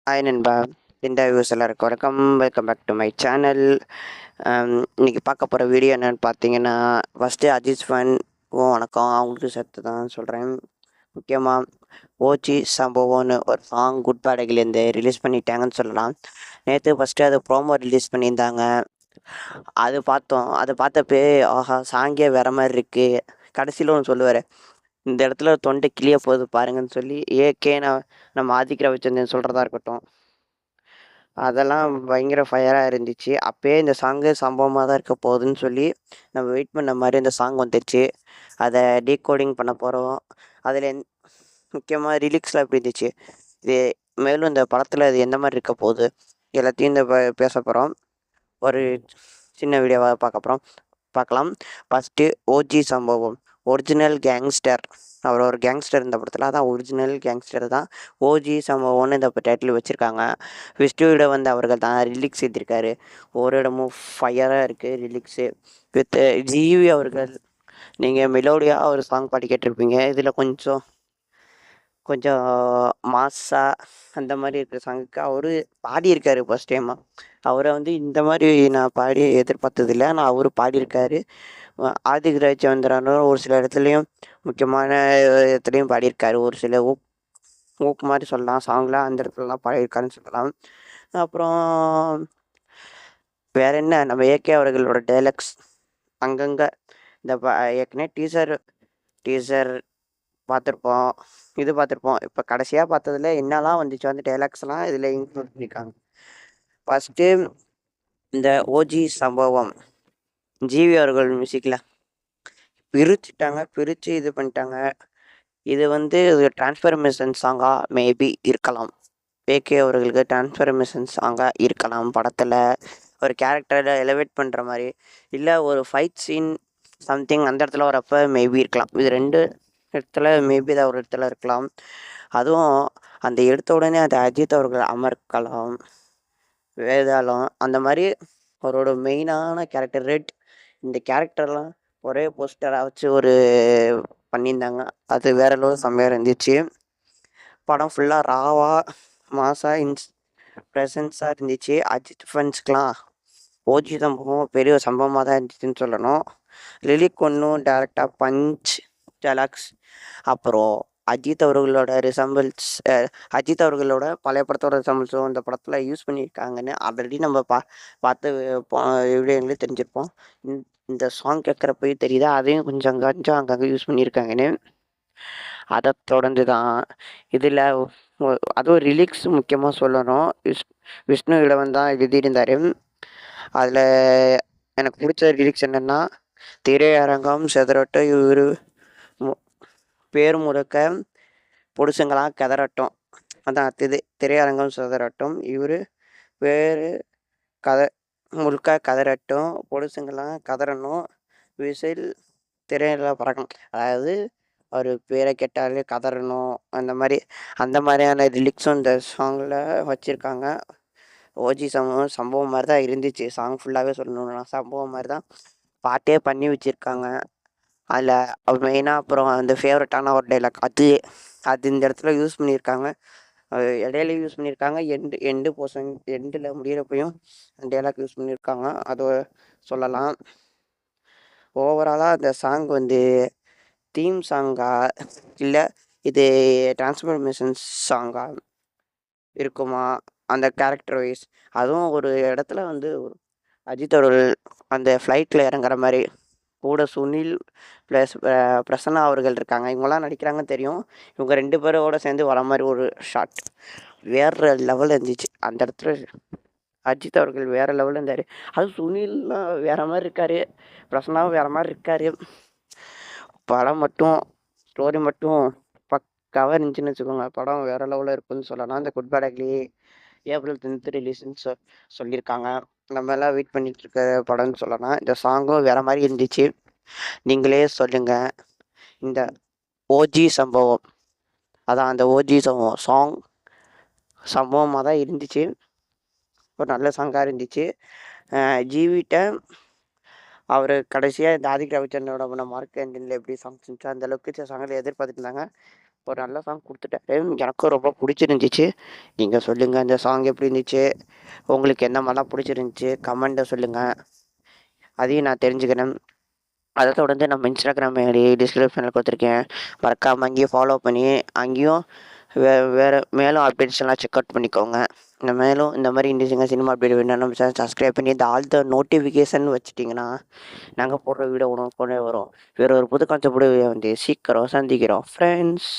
Hi நண்பா! இந்த views எல்லாருக்கும் வணக்கம். Welcome back to my channel. இன்னைக்கு பார்க்க போகிற வீடியோ என்னென்னு பார்த்தீங்கன்னா, ஃபஸ்ட்டு அஜித் ஃபேனுக்கும் வணக்கம். அவங்களுக்கு சேர்த்து தான் சொல்கிறேன். முக்கியமாக ஓஜி சம்பவம்னு ஒரு சாங் குட் பேட் அகிலேருந்து ரிலீஸ் பண்ணிட்டாங்கன்னு சொல்லலாம். நேற்று ஃபஸ்ட்டு அது ப்ரோமோ ரிலீஸ் பண்ணியிருந்தாங்க. அது பார்த்தோம். அது பார்த்தப்பயே ஆஹா! சாங்கே வேறு மாதிரி இருக்குது. கடைசியில் ஒன்று சொல்லுவார், இந்த இடத்துல தொண்டை கிளிய போகுது பாருங்கன்னு சொல்லி நம்ம ஆதிக்க ரவிச்சந்திரன் சொல்கிறதா இருக்கட்டும், அதெல்லாம் பயங்கர ஃபயராக இருந்துச்சு. அப்பயே இந்த சாங்கு சம்பவமாக தான் இருக்க போகுதுன்னு சொல்லி நம்ம வெயிட் பண்ண மாதிரி இந்த சாங் வந்துடுச்சு. அதை டீகோடிங் பண்ண போகிறோம். அதில் முக்கியமாக லிரிக்ஸ்லாம் எப்படி இருந்துச்சு, இது மேலும் இந்த படத்தில் இது எந்த மாதிரி இருக்க போகுது, எல்லாத்தையும் இந்த பேச போகிறோம். ஒரு சின்ன வீடியோவாக பார்க்கலாம். ஃபஸ்ட்டு ஓஜி சம்பவம், ஒரிஜினல் கேங்ஸ்டர். அவர் ஒரு கேங்ஸ்டர் இந்த படத்தில், அதான் ஒரிஜினல் கேங்ஸ்டர் தான் ஓஜி சம்பவம்னு இந்த டைட்டில் வச்சுருக்காங்க. விஷ்ணுவிட அவர்கள் தான் ரிலிக்ஸ் எழுதியிருக்காரு. ஒரு இடமும் ஃபயராக இருக்குது ரிலிக்ஸு. வித் ஜிவி அவர்கள், நீங்கள் மெலோடியாக ஒரு சாங் பாடி கேட்டிருப்பீங்க. இதில் கொஞ்சம் கொஞ்சம் மாஸா அந்த மாதிரி இருக்கிற சாங்குக்கு அவர் பாடியிருக்காரு ஃபஸ்ட் டைமாக. அவரை இந்த மாதிரி நான் பாடி எதிர்பார்த்ததில்லை, ஆனால் அவர் பாடியிருக்காரு. ஆதிக் ரவிச்சந்திரன் ஒரு சில இடத்துலையும் முக்கியமான இடத்துலையும் பாடியிருக்காரு. ஒரு சில ஊக்கு மாதிரி சொல்லலாம், சாங்லாம் அந்த இடத்துலலாம் பாடியிருக்காருன்னு சொல்லலாம். அப்புறம் வேற என்ன, நம்ம ஏகே அவர்களோட டைலாக்ஸ் அங்கங்கே இந்த ஏற்கனவே டீசர் பார்த்துருப்போம், இது பார்த்துருப்போம். இப்போ கடைசியாக பார்த்ததுல என்னெல்லாம் வந்துச்சு டைலாக்ஸ்லாம் இதில் இன்க்ளூட் பண்ணியிருக்காங்க. ஃபஸ்ட்டு இந்த ஓஜி சம்பவம் ஜிவி அவர்கள் மியூசிக்கில் பிரித்து இது பண்ணிட்டாங்க. இது டிரான்ஸ்ஃபர்மேஷன் சாங்காக மேபி இருக்கலாம். ஏகே அவர்களுக்கு டிரான்ஸ்ஃபர்மேஷன் சாங்காக இருக்கலாம். படத்தில் ஒரு கேரக்டரை எலிவேட் பண்ணுற மாதிரி, இல்லை ஒரு ஃபைட் சீன் சம்திங் அந்த இடத்துல வரப்போ மேபி இருக்கலாம். இது ரெண்டு இடத்துல மேபி தான் ஒரு இடத்துல இருக்கலாம். அதுவும் அந்த எடுத்த உடனே அது அஜித் அவர்கள் அமர்க்கலாம், வேதாளம் அந்த மாதிரி அவரோட மெயினான கேரக்டர் ரெட். இந்த கேரக்டர்லாம் ஒரே போஸ்டராக வச்சு பண்ணியிருந்தாங்க. அது வேற லெவல் செம்மையாக இருந்துச்சு. படம் ஃபுல்லாக ராவாக மாசாக ப்ரெசன்ஸாக இருந்துச்சு. அஜித் ஃபேன்ஸ்க்கெலாம் ஓஜி சம்பவம் பெரிய சம்பவமாக தான் இருந்துச்சுன்னு சொல்லணும். லிரிக் ஒன்றும் டேரெக்டாக பஞ்ச் டெலாக்ஸ். அப்புறம் அஜித் அவர்களோட அஜித் அவர்களோட பழைய படத்தோட ரிசம்பிள்ஸும் இந்த படத்தில் யூஸ் பண்ணியிருக்காங்கன்னு ஆல்ரெடி நம்ம பார்த்து வீடியோங்களே தெரிஞ்சிருப்போம். இந்த சாங் கேட்குறப்பயே தெரியுது, அதையும் கொஞ்சம் அங்கங்கே யூஸ் பண்ணியிருக்காங்கன்னு. அதை தொடர்ந்து தான் இதில் அதுவும் ரிலிக்ஸ் முக்கியமாக சொல்லணும். விஷ்ணு இளவன் தான் எழுதியிருந்தார். அதில் எனக்கு பிடிச்ச லிரிக்ஸ் என்னென்னா, திரையரங்கம் செதறட்ட இவர் பேர் முழுக்க பொடுசுங்களாம் கதறட்டும். அதான் திரையரங்கம் செதறட்டும், இவர் பேர் முழுக்க கதறட்டும், பொடுசுங்களாம் கதறணும், விசில் திரையில பறக்கணும். அதாவது அவர் பேரை கேட்டாலே கதறணும், அந்த மாதிரியான லிரிக்ஸும் இந்த சாங்கில் வச்சுருக்காங்க. ஓஜி சம்பவம் மாதிரி தான் இருந்துச்சு. சாங் ஃபுல்லாகவே சொல்லணும்னா சம்பவம் மாதிரி தான் பாட்டே பண்ணி வச்சுருக்காங்க. அதில் மெயினாக அப்புறம் அந்த ஃபேவரட்டான ஒரு டைலாக் அது இந்த இடத்துல யூஸ் பண்ணியிருக்காங்க. இடையில யூஸ் பண்ணியிருக்காங்க, எண்டில் முடிகிறப்பையும் டைலாக் யூஸ் பண்ணியிருக்காங்க. அதை சொல்லலாம். ஓவராலாக அந்த சாங் தீம் சாங்கா இல்லை இது டிரான்ஸ்ஃபர்மேஷன் சாங்கா இருக்குமா அந்த கேரக்டர் வைஸ். அதுவும் ஒரு இடத்துல அஜித் அவர்கள் அந்த ஃப்ளைட்டில் இறங்குற மாதிரி, கூட சுனில் ப்ளஸ் பிரசன்னா அவர்கள் இருக்காங்க. இவங்களாம் நடிக்கிறாங்கன்னு தெரியும். இவங்க 2 பேரோட சேர்ந்து வர மாதிரி ஒரு ஷாட் வேறு லெவலில் இருந்துச்சு. அந்த இடத்துல அஜித் அவர்கள் வேறு லெவலில் இருந்தார். அது சுனில்லாம் வேறு மாதிரி இருக்கார், பிரசன்னாவும் வேறு மாதிரி இருக்கார். படம் மட்டும் ஸ்டோரி மட்டும் பக்காவாக இருந்துச்சுன்னு வச்சுக்கோங்க. படம் வேறு லெவலில் இருக்குன்னு சொல்லலாம். இந்த Good Bad Ugly April 10th ரிலீஸ்ன்னு சொல்லியிருக்காங்க. நம்ம எல்லாம் வெயிட் பண்ணிட்டு இருக்க படம்னு சொல்லலாம். இந்த சாங்கும் வேறு மாதிரி இருந்துச்சு. நீங்களே சொல்லுங்கள், இந்த ஓஜி சம்பவம், அதான் அந்த ஓஜி சம்பவம் சம்பவமாக தான் இருந்துச்சு. ஒரு நல்ல சாங்காக இருந்துச்சு. ஜிவிட்ட அவர் கடைசியாக இந்த ஆதிக் ரவிச்சந்திரனோட மார்க் என்ஜினில் எப்படி சாங்ஸ் இருந்துச்சு அந்த அளவுக்கு சாங்கில் எதிர்பார்த்துட்டு இருந்தாங்க. ஒரு நல்ல சாங் குடுத்துட்டாரு. எனக்கும் ரொம்ப புடிச்சிருந்துச்சு. நீங்க சொல்லுங்க அந்த சாங் எப்படி இருந்துச்சு? உங்களுக்கு எந்த மாரிலாம் புடிச்சிருந்துச்சு? கமெண்ட்ல சொல்லுங்க. அதையும் நான் தெரிஞ்சுக்கிறேன். அத தொடர்ந்து நம்ம Instagram ஐடி டிஸ்கிரிப்ஷன்ல குடுத்துருக்கேன். மறக்காம அங்கேயும் ஃபாலோ பண்ணி, அங்கேயும் வேற மேலும் அப்டேட்ஸ் எல்லாம் செக் அவுட் பண்ணிக்கோங்க. மேலும் இந்த மாரி சினிமா அப்டேட் வேணும்னா நம்ம சேனல் சப்ஸ்கிரைப் பண்ணி இந்த ஆல் த நோட்டிஃபிகேஷன் வச்சுட்டிங்கன்னா, நாங்க போடுற வீடியோ உடனுக்குடனே வரும். வேற ஒரு புது கான்செப்ட்டோட வந்து சீக்கிரம் சந்திக்கிறோம் ஃப்ரெண்ட்ஸ்.